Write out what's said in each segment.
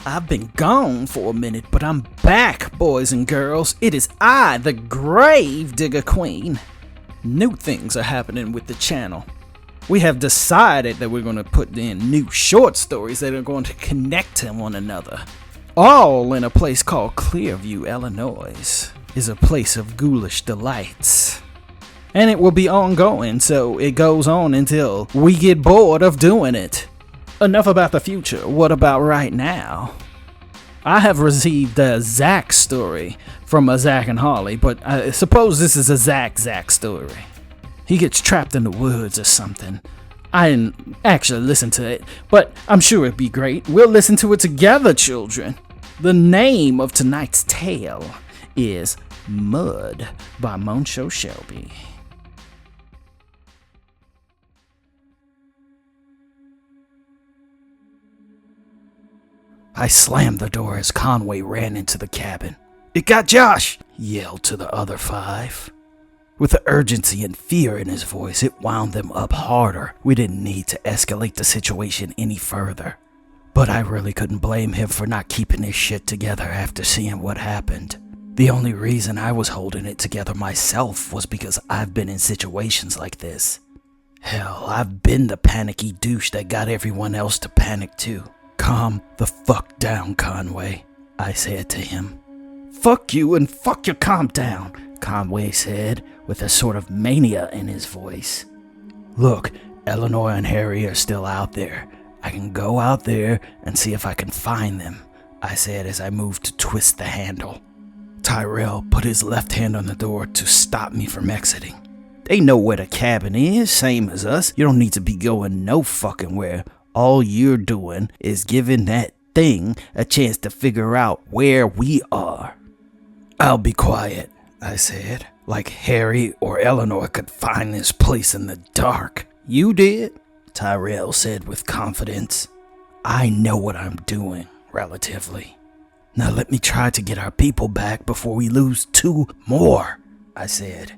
I've been gone for a minute, but I'm back, boys and girls. It is I, the Gravedigger Queen. New things are happening with the channel. We have decided that we're going to put in new short stories that are going to connect to one another. All in a place called Clearview, Illinois. Is a place of ghoulish delights. And it will be ongoing, so it goes on until we get bored of doing it. Enough about the future, what about right now? I have received a Zac story from a Zac and Harley, but I suppose this is a Zac story. He gets trapped in the woods or something. I didn't actually listen to it, but I'm sure it'd be great. We'll listen to it together, children. The name of tonight's tale is Mud by Montsho Shelby. I slammed the door as Conway ran into the cabin. "It got Josh!" he yelled to the other 5. With the urgency and fear in his voice, it wound them up harder. We didn't need to escalate the situation any further. But I really couldn't blame him for not keeping his shit together after seeing what happened. The only reason I was holding it together myself was because I've been in situations like this. Hell, I've been the panicky douche that got everyone else to panic too. "Calm the fuck down, Conway," I said to him. "Fuck you and fuck your calm down," Conway said with a sort of mania in his voice. "Look, Eleanor and Harry are still out there. I can go out there and see if I can find them," I said as I moved to twist the handle. Tyrell put his left hand on the door to stop me from exiting. "They know where the cabin is, same as us. You don't need to be going no fucking where. All you're doing is giving that thing a chance to figure out where we are." "I'll be quiet," I said, like Harry or Eleanor could find this place in the dark. "You did," Tyrell said with confidence. "I know what I'm doing, relatively. Now let me try to get our people back before we lose 2 more, I said.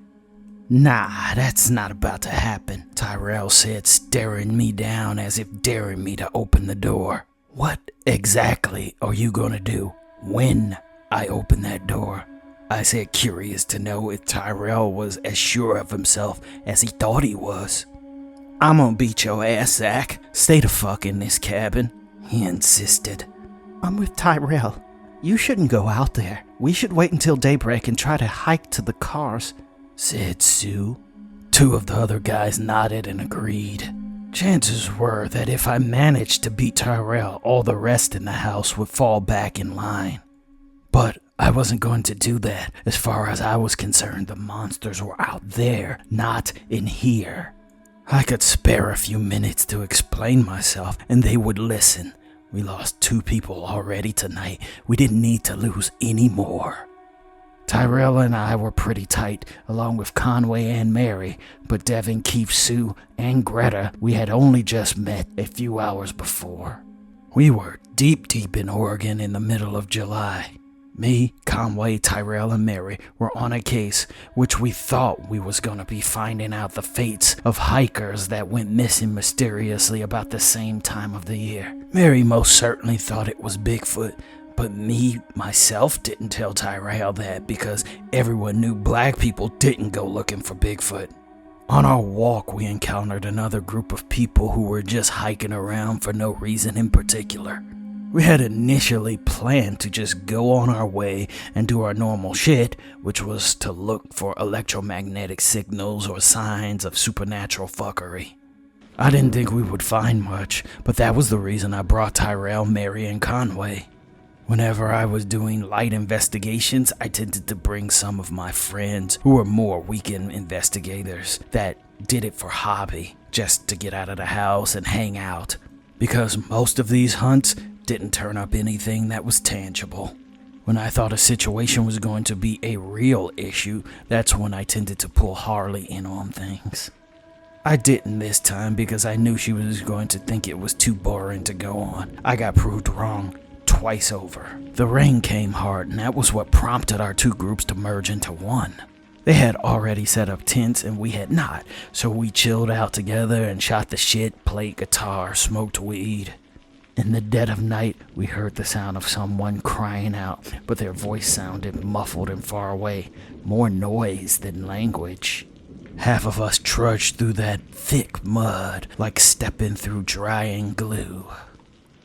"Nah, that's not about to happen," Tyrell said, staring me down as if daring me to open the door. "What exactly are you gonna do when I open that door?" I said, curious to know if Tyrell was as sure of himself as he thought he was. "I'm gonna beat your ass, Zac. Stay the fuck in this cabin," he insisted. "I'm with Tyrell. You shouldn't go out there. We should wait until daybreak and try to hike to the cars," said Sue. 2 of the other guys nodded and agreed. Chances were that if I managed to beat Tyrell, all the rest in the house would fall back in line. But I wasn't going to do that. As far as I was concerned, the monsters were out there, not in here. I could spare a few minutes to explain myself, and they would listen. We lost 2 people already tonight. We didn't need to lose any more. Tyrell and I were pretty tight, along with Conway and Mary, but Devin, Keith, Sue, and Greta we had only just met a few hours before. We were deep in Oregon in the middle of July. Me, Conway, Tyrell, and Mary were on a case which we thought we was gonna be finding out the fates of hikers that went missing mysteriously about the same time of the year. Mary most certainly thought it was Bigfoot, but myself didn't tell Tyrell that because everyone knew black people didn't go looking for Bigfoot. On our walk, we encountered another group of people who were just hiking around for no reason in particular. We had initially planned to just go on our way and do our normal shit, which was to look for electromagnetic signals or signs of supernatural fuckery. I didn't think we would find much, but that was the reason I brought Tyrell, Mary, and Conway. Whenever I was doing light investigations, I tended to bring some of my friends who were more weekend investigators that did it for hobby, just to get out of the house and hang out, because most of these hunts didn't turn up anything that was tangible. When I thought a situation was going to be a real issue, that's when I tended to pull Harley in on things. I didn't this time because I knew she was going to think it was too boring to go on. I got proved wrong twice over. The rain came hard, and that was what prompted our 2 groups to merge into one. They had already set up tents and we had not, so we chilled out together and shot the shit, played guitar, smoked weed. In the dead of night, we heard the sound of someone crying out, but their voice sounded muffled and far away, more noise than language. Half of us trudged through that thick mud, like stepping through drying glue.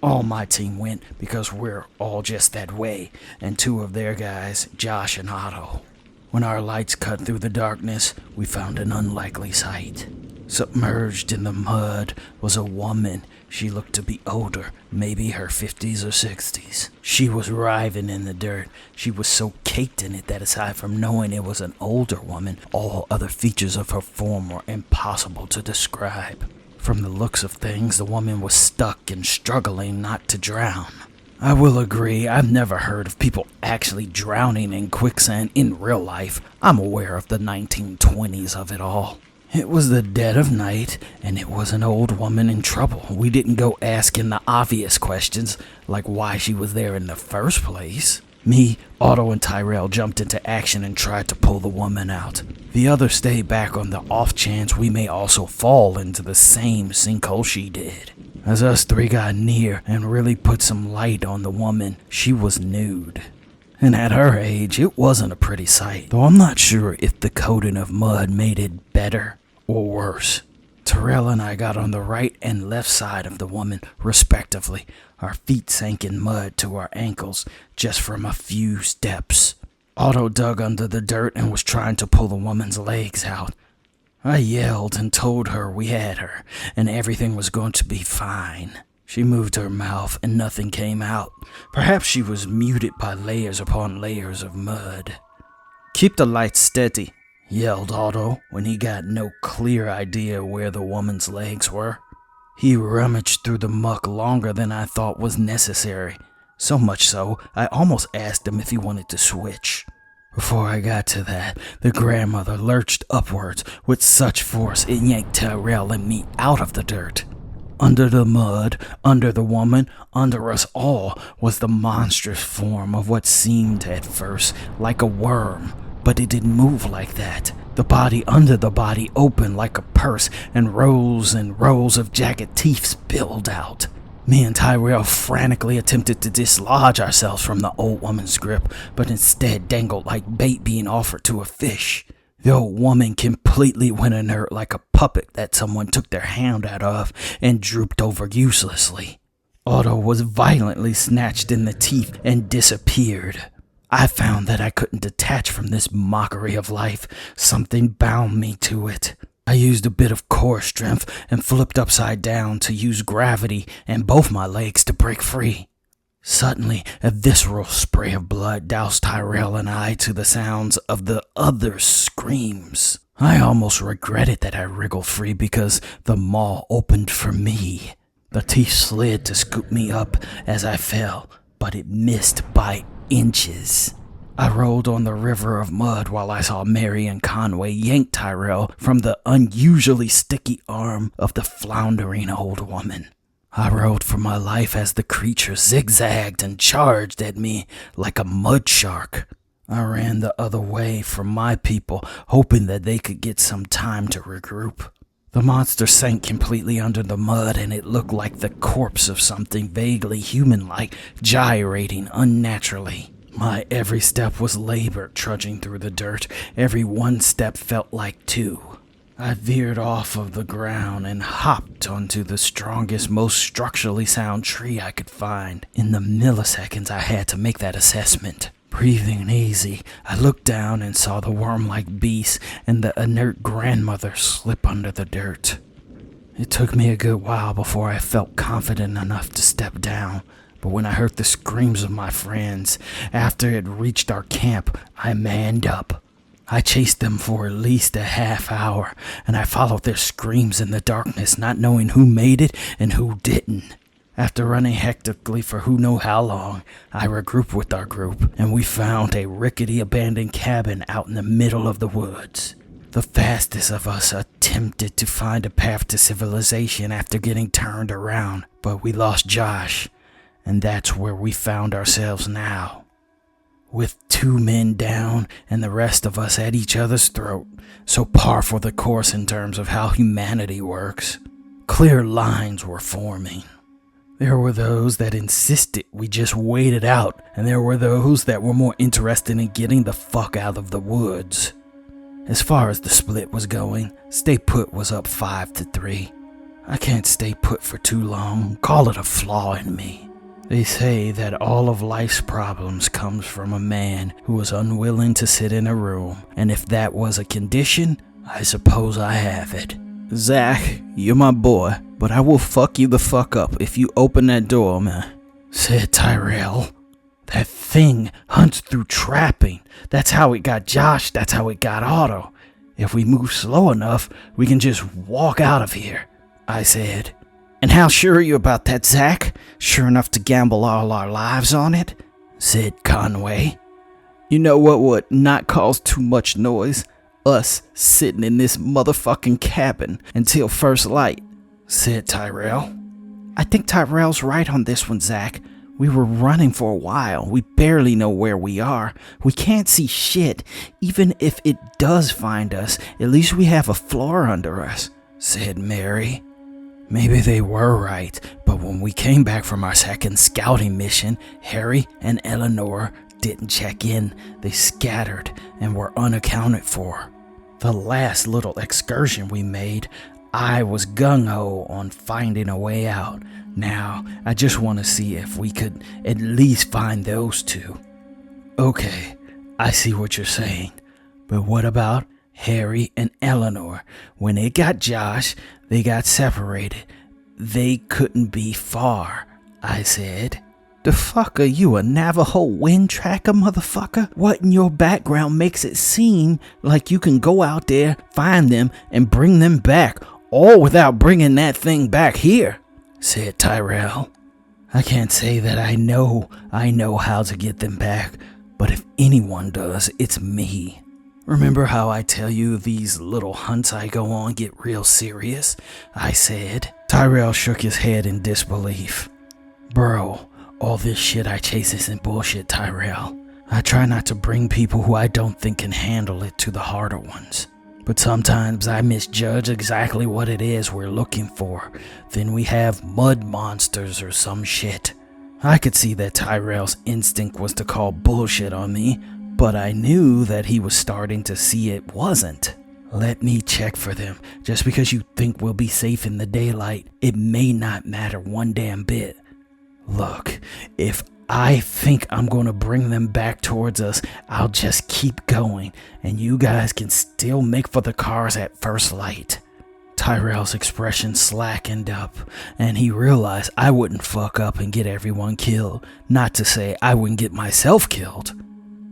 All my team went because we're all just that way, and two of their guys, Josh and Otto. When our lights cut through the darkness, we found an unlikely sight. Submerged in the mud was a woman. She looked to be older, maybe her 50s or 60s. She was writhing in the dirt. She was so caked in it that aside from knowing it was an older woman, all other features of her form were impossible to describe. From the looks of things, the woman was stuck and struggling not to drown. I will agree, I've never heard of people actually drowning in quicksand in real life. I'm aware of the 1920s of it all. It was the dead of night, and it was an old woman in trouble. We didn't go asking the obvious questions, like why she was there in the first place. Me, Otto, and Tyrell jumped into action and tried to pull the woman out. The others stayed back on the off chance we may also fall into the same sinkhole she did. As us three got near and really put some light on the woman, she was nude. And at her age, it wasn't a pretty sight, though I'm not sure if the coating of mud made it better or worse. Tyrell and I got on the right and left side of the woman, respectively. Our feet sank in mud to our ankles just from a few steps. Otto dug under the dirt and was trying to pull the woman's legs out. I yelled and told her we had her, and everything was going to be fine. She moved her mouth and nothing came out. Perhaps she was muted by layers upon layers of mud. "Keep the light steady," yelled Otto when he got no clear idea where the woman's legs were. He rummaged through the muck longer than I thought was necessary. So much so, I almost asked him if he wanted to switch. Before I got to that, the grandmother lurched upwards with such force it yanked Tyrell and me out of the dirt. Under the mud, under the woman, under us all was the monstrous form of what seemed at first like a worm, but it didn't move like that. The body under the body opened like a purse, and rows of jagged teeth spilled out. Me and Tyrell frantically attempted to dislodge ourselves from the old woman's grip, but instead dangled like bait being offered to a fish. The old woman completely went inert like a puppet that someone took their hand out of and drooped over uselessly. Otto was violently snatched in the teeth and disappeared. I found that I couldn't detach from this mockery of life. Something bound me to it. I used a bit of core strength and flipped upside down to use gravity and both my legs to break free. Suddenly, a visceral spray of blood doused Tyrell and I to the sounds of the other's screams. I almost regretted that I wriggled free because the maw opened for me. The teeth slid to scoop me up as I fell, but it missed by inches. I rolled on the river of mud while I saw Mary and Conway yank Tyrell from the unusually sticky arm of the floundering old woman. I rode for my life as the creature zigzagged and charged at me like a mud shark. I ran the other way from my people, hoping that they could get some time to regroup. The monster sank completely under the mud, and it looked like the corpse of something vaguely human-like, gyrating unnaturally. My every step was labored, trudging through the dirt. Every one step felt like two. I veered off of the ground and hopped onto the strongest, most structurally sound tree I could find. In the milliseconds I had to make that assessment. Breathing easy, I looked down and saw the worm-like beast and the inert grandmother slip under the dirt. It took me a good while before I felt confident enough to step down. But when I heard the screams of my friends, after it reached our camp, I manned up. I chased them for at least a half hour, and I followed their screams in the darkness, not knowing who made it and who didn't. After running hectically for who knew how long, I regrouped with our group, and we found a rickety abandoned cabin out in the middle of the woods. The fastest of us attempted to find a path to civilization after getting turned around, but we lost Josh, and that's where we found ourselves now. With 2 men down and the rest of us at each other's throat, so par for the course in terms of how humanity works. Clear lines were forming. There were those that insisted we just wait it out, and there were those that were more interested in getting the fuck out of the woods. As far as the split was going, stay put was up 5-3. I can't stay put for too long, call it a flaw in me. They say that all of life's problems comes from a man who was unwilling to sit in a room, and if that was a condition, I suppose I have it. Zac, you're my boy, but I will fuck you the fuck up if you open that door, man, said Tyrell. That thing hunts through trapping. That's how it got Josh, that's how it got Otto. If we move slow enough, we can just walk out of here, I said. And how sure are you about that, Zac? Sure enough to gamble all our lives on it? Said Conway. You know what would not cause too much noise? Us sitting in this motherfucking cabin until first light, said Tyrell. I think Tyrell's right on this one, Zac. We were running for a while. We barely know where we are. We can't see shit. Even if it does find us, at least we have a floor under us, said Mary. Maybe they were right, but when we came back from our second scouting mission, Harry and Eleanor didn't check in. They scattered and were unaccounted for. The last little excursion we made, I was gung-ho on finding a way out. Now, I just want to see if we could at least find those two. Okay, I see what you're saying, but what about Harry and Eleanor? When they got Josh, they got separated. They couldn't be far, I said. The fuck are you, a Navajo wind tracker, motherfucker? What in your background makes it seem like you can go out there, find them, and bring them back, all without bringing that thing back here? Said Tyrell. I can't say that I know how to get them back, but if anyone does, it's me. Remember how I tell you these little hunts I go on get real serious? I said. Tyrell shook his head in disbelief. Bro, all this shit I chase isn't bullshit, Tyrell. I try not to bring people who I don't think can handle it to the harder ones. But sometimes I misjudge exactly what it is we're looking for. Then we have mud monsters or some shit. I could see that Tyrell's instinct was to call bullshit on me, but I knew that he was starting to see it wasn't. Let me check for them. Just because you think we'll be safe in the daylight, it may not matter one damn bit. Look, if I think I'm gonna bring them back towards us, I'll just keep going, and you guys can still make for the cars at first light. Tyrell's expression slackened up, and he realized I wouldn't fuck up and get everyone killed, not to say I wouldn't get myself killed.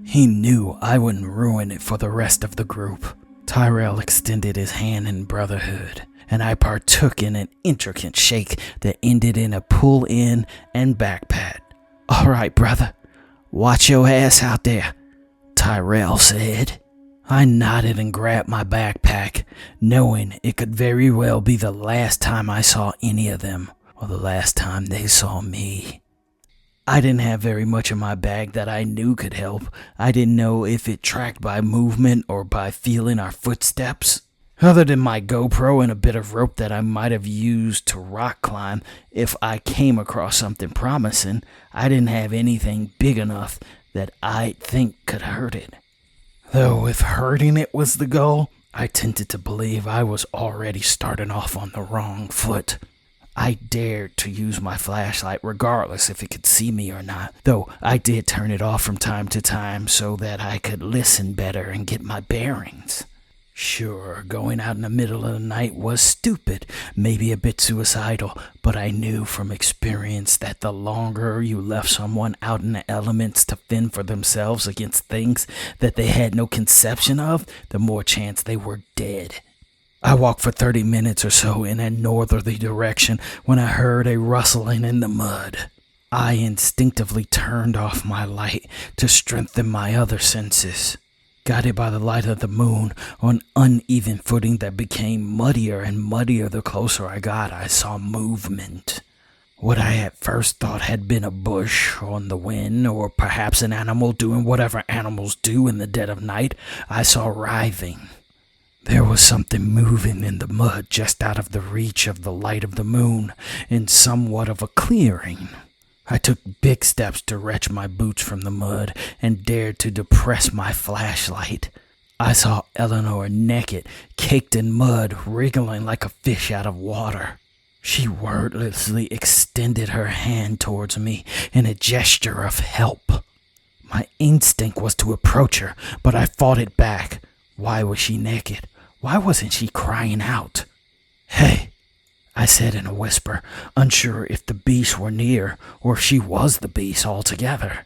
He knew I wouldn't ruin it for the rest of the group. Tyrell extended his hand in brotherhood, and I partook in an intricate shake that ended in a pull in and back pat. All right, brother, watch your ass out there, Tyrell said. I nodded and grabbed my backpack, knowing it could very well be the last time I saw any of them, or the last time they saw me. I didn't have very much in my bag that I knew could help. I didn't know if it tracked by movement or by feeling our footsteps. Other than my GoPro and a bit of rope that I might have used to rock climb if I came across something promising, I didn't have anything big enough that I'd think could hurt it. Though if hurting it was the goal, I tended to believe I was already starting off on the wrong foot. I dared to use my flashlight regardless if it could see me or not, though I did turn it off from time to time so that I could listen better and get my bearings. Sure, going out in the middle of the night was stupid, maybe a bit suicidal, but I knew from experience that the longer you left someone out in the elements to fend for themselves against things that they had no conception of, the more chance they were dead. I walked for 30 minutes or so in a northerly direction when I heard a rustling in the mud. I instinctively turned off my light to strengthen my other senses. Guided by the light of the moon on uneven footing that became muddier and muddier the closer I got, I saw movement. What I at first thought had been a bush on the wind, or perhaps an animal doing whatever animals do in the dead of night, I saw writhing. There was something moving in the mud just out of the reach of the light of the moon in somewhat of a clearing. I took big steps to wrench my boots from the mud and dared to depress my flashlight. I saw Eleanor naked, caked in mud, wriggling like a fish out of water. She wordlessly extended her hand towards me in a gesture of help. My instinct was to approach her, but I fought it back. Why was she naked? Why wasn't she crying out? "Hey," I said in a whisper, unsure if the beast were near or if she was the beast altogether.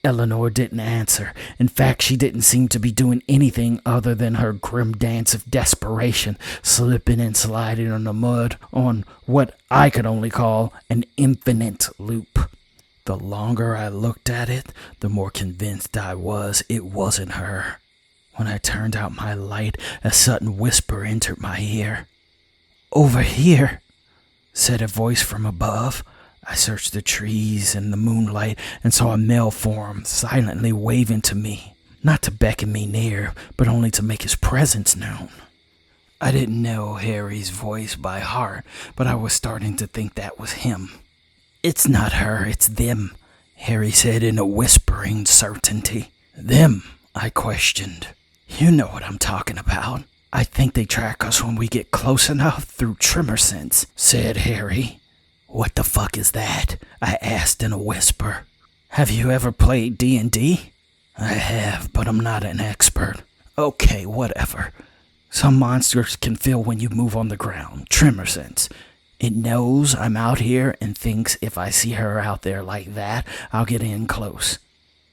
Eleanor didn't answer. In fact, she didn't seem to be doing anything other than her grim dance of desperation, slipping and sliding on the mud on what I could only call an infinite loop. The longer I looked at it, the more convinced I was it wasn't her. When I turned out my light, a sudden whisper entered my ear. "Over here," said a voice from above. I searched the trees and the moonlight and saw a male form silently waving to me, not to beckon me near, but only to make his presence known. I didn't know Harry's voice by heart, but I was starting to think that was him. "It's not her, it's them," Harry said in a whispering certainty. "Them?" I questioned. "You know what I'm talking about. I think they track us when we get close enough through tremor sense," said Harry. "What the fuck is that?" I asked in a whisper. "Have you ever played D&D? "I have, but I'm not an expert." "Okay, whatever. Some monsters can feel when you move on the ground, tremor sense. It knows I'm out here and thinks if I see her out there like that, I'll get in close.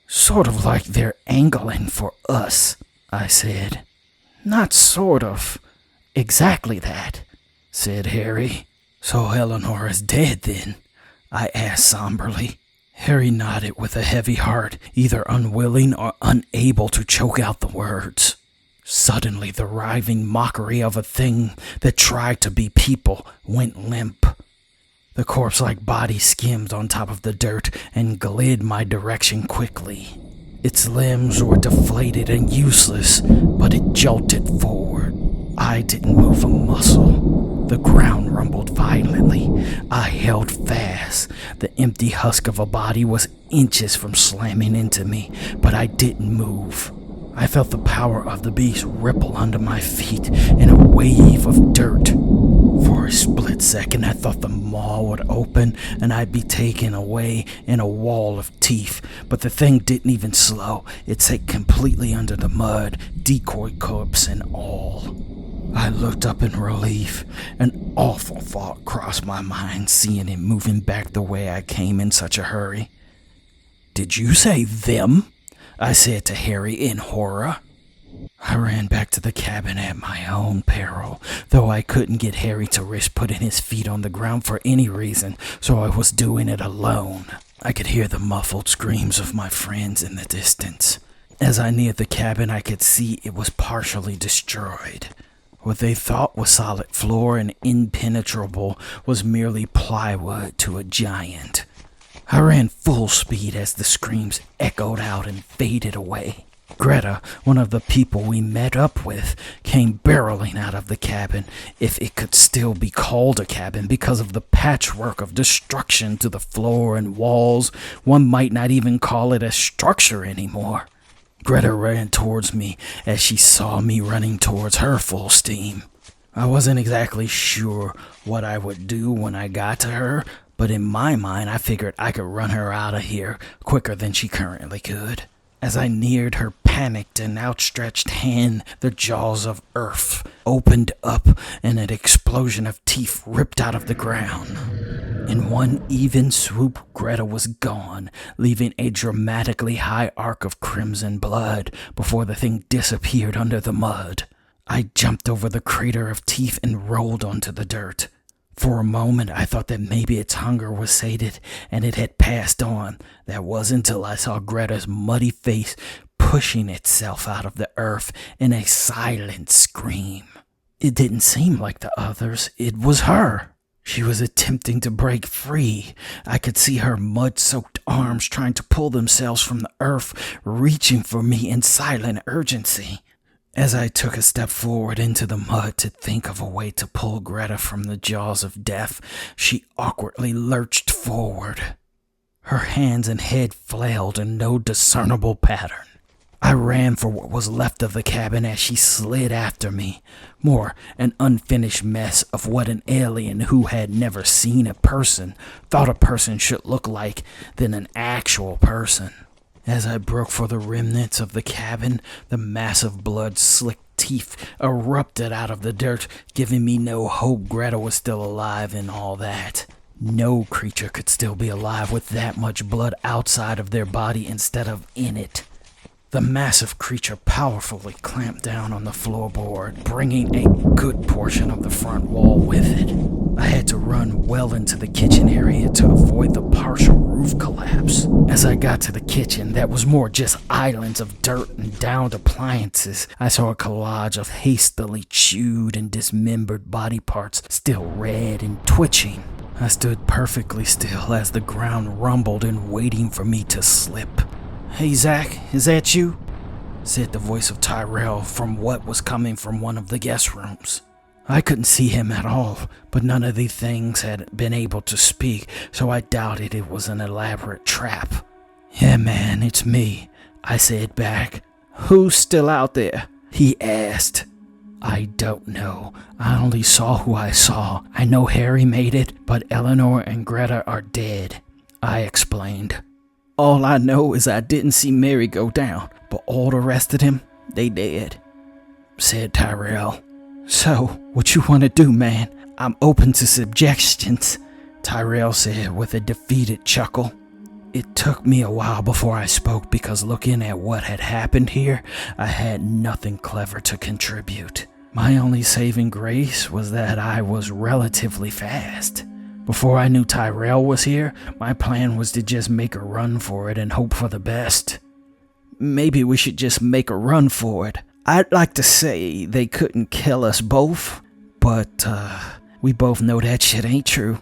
Sort of like they're angling for us," I said. "Not sort of. Exactly that," said Harry. "So Eleanor is dead then?" I asked somberly. Harry nodded with a heavy heart, either unwilling or unable to choke out the words. Suddenly, the writhing mockery of a thing that tried to be people went limp. The corpse-like body skimmed on top of the dirt and glid my direction quickly. Its limbs were deflated and useless, but it jolted forward. I didn't move a muscle. The ground rumbled violently. I held fast. The empty husk of a body was inches from slamming into me, but I didn't move. I felt the power of the beast ripple under my feet in a wave of dirt. For a split second, I thought the maw would open and I'd be taken away in a wall of teeth, but the thing didn't even slow. It sank completely under the mud, decoy corpse and all. I looked up in relief. An awful thought crossed my mind, seeing it moving back the way I came in such a hurry. "Did you say them?" I said to Harry in horror. I ran back to the cabin at my own peril, though I couldn't get Harry to risk putting his feet on the ground for any reason, so I was doing it alone. I could hear the muffled screams of my friends in the distance. As I neared the cabin, I could see it was partially destroyed. What they thought was solid floor and impenetrable was merely plywood to a giant. I ran full speed as the screams echoed out and faded away. Greta, one of the people we met up with, came barreling out of the cabin, if it could still be called a cabin because of the patchwork of destruction to the floor and walls. One might not even call it a structure anymore. Greta ran towards me as she saw me running towards her full steam. I wasn't exactly sure what I would do when I got to her, but in my mind I figured I could run her out of here quicker than she currently could. As I neared her panicked and outstretched hand, the jaws of earth opened up and an explosion of teeth ripped out of the ground. In one even swoop, Greta was gone, leaving a dramatically high arc of crimson blood before the thing disappeared under the mud. I jumped over the crater of teeth and rolled onto the dirt. For a moment, I thought that maybe its hunger was sated and it had passed on. That was until I saw Greta's muddy face pushing itself out of the earth in a silent scream. It didn't seem like the others. It was her. She was attempting to break free. I could see her mud-soaked arms trying to pull themselves from the earth, reaching for me in silent urgency. As I took a step forward into the mud to think of a way to pull Greta from the jaws of death, she awkwardly lurched forward. Her hands and head flailed in no discernible pattern. I ran for what was left of the cabin as she slid after me, more an unfinished mess of what an alien who had never seen a person thought a person should look like than an actual person. As I broke for the remnants of the cabin, the massive blood-slicked teeth erupted out of the dirt, giving me no hope Greta was still alive and all that. No creature could still be alive with that much blood outside of their body instead of in it. The massive creature powerfully clamped down on the floorboard, bringing a good portion of the front wall with it. I had to run well into the kitchen area to avoid the partial roof collapse. As I got to the kitchen, that was more just islands of dirt and downed appliances. I saw a collage of hastily chewed and dismembered body parts, still red and twitching. I stood perfectly still as the ground rumbled and waiting for me to slip. "Hey, Zac, is that you?" said the voice of Tyrell from what was coming from one of the guest rooms. I couldn't see him at all, but none of the things had been able to speak, so I doubted it was an elaborate trap. "Yeah, man, it's me," I said back. "Who's still out there?" he asked. "I don't know. I only saw who I saw. I know Harry made it, but Eleanor and Greta are dead," I explained. "All I know is I didn't see Mary go down, but all the rest of them, they dead," said Tyrell. "So, what you want to do, man? I'm open to suggestions," Tyrell said with a defeated chuckle. It took me a while before I spoke because looking at what had happened here, I had nothing clever to contribute. My only saving grace was that I was relatively fast. Before I knew Tyrell was here, my plan was to just make a run for it and hope for the best. "Maybe we should just make a run for it. I'd like to say they couldn't kill us both, but we both know that shit ain't true.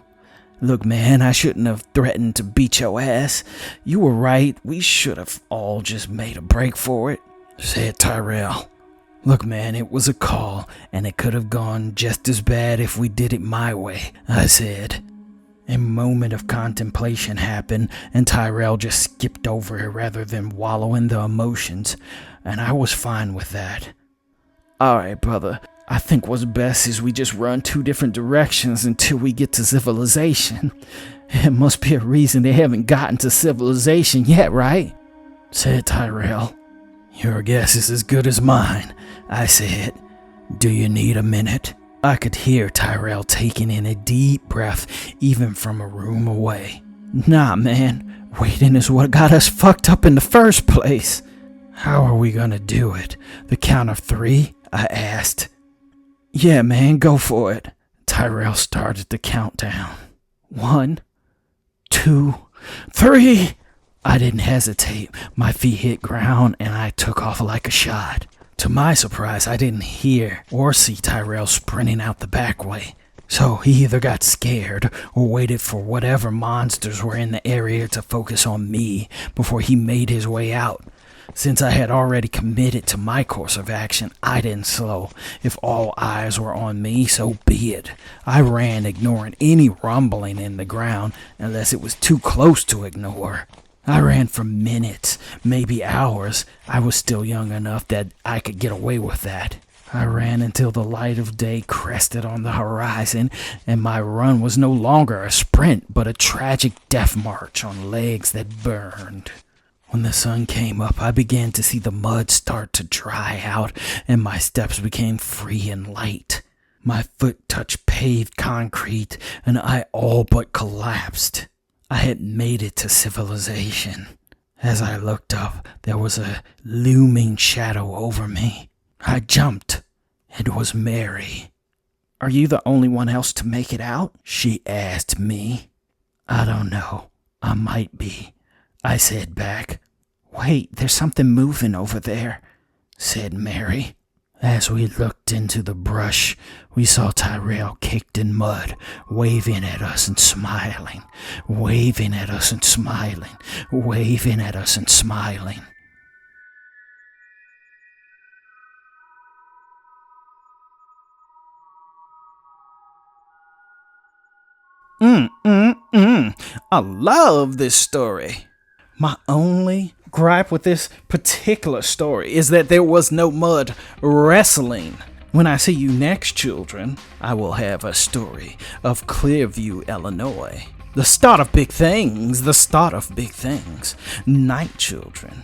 Look, man, I shouldn't have threatened to beat your ass. You were right, we should have all just made a break for it," said Tyrell. "Look, man, it was a call, and it could have gone just as bad if we did it my way," I said. A moment of contemplation happened, and Tyrell just skipped over it rather than wallow in the emotions, and I was fine with that. "Alright, brother, I think what's best is we just run two different directions until we get to civilization. It must be a reason they haven't gotten to civilization yet, right?" said Tyrell. "Your guess is as good as mine," I said. "Do you need a minute?" I could hear Tyrell taking in a deep breath even from a room away. "Nah, man. Waiting is what got us fucked up in the first place." "How are we gonna do it? The count of 3? I asked. "Yeah, man, go for it." Tyrell started the countdown. 1, 2, 3. I didn't hesitate. My feet hit ground and I took off like a shot. To my surprise, I didn't hear or see Tyrell sprinting out the back way. So he either got scared or waited for whatever monsters were in the area to focus on me before he made his way out. Since I had already committed to my course of action, I didn't slow. If all eyes were on me, so be it. I ran, ignoring any rumbling in the ground unless it was too close to ignore. I ran for minutes, maybe hours. I was still young enough that I could get away with that. I ran until the light of day crested on the horizon, and my run was no longer a sprint, but a tragic death march on legs that burned. When the sun came up, I began to see the mud start to dry out, and my steps became free and light. My foot touched paved concrete, and I all but collapsed. I had made it to civilization. As I looked up, there was a looming shadow over me. I jumped. It was Mary. "Are you the only one else to make it out?" she asked me. "I don't know. I might be," I said back. "Wait, there's something moving over there," said Mary. As we looked into the brush, we saw Tyrell caked in mud, waving at us and smiling, waving at us and smiling, waving at us and smiling. I love this story. My only gripe with this particular story is that there was no mud wrestling. When I see you next, children, I will have a story of Clearview, Illinois. The start of big things, the start of big things. Night, children.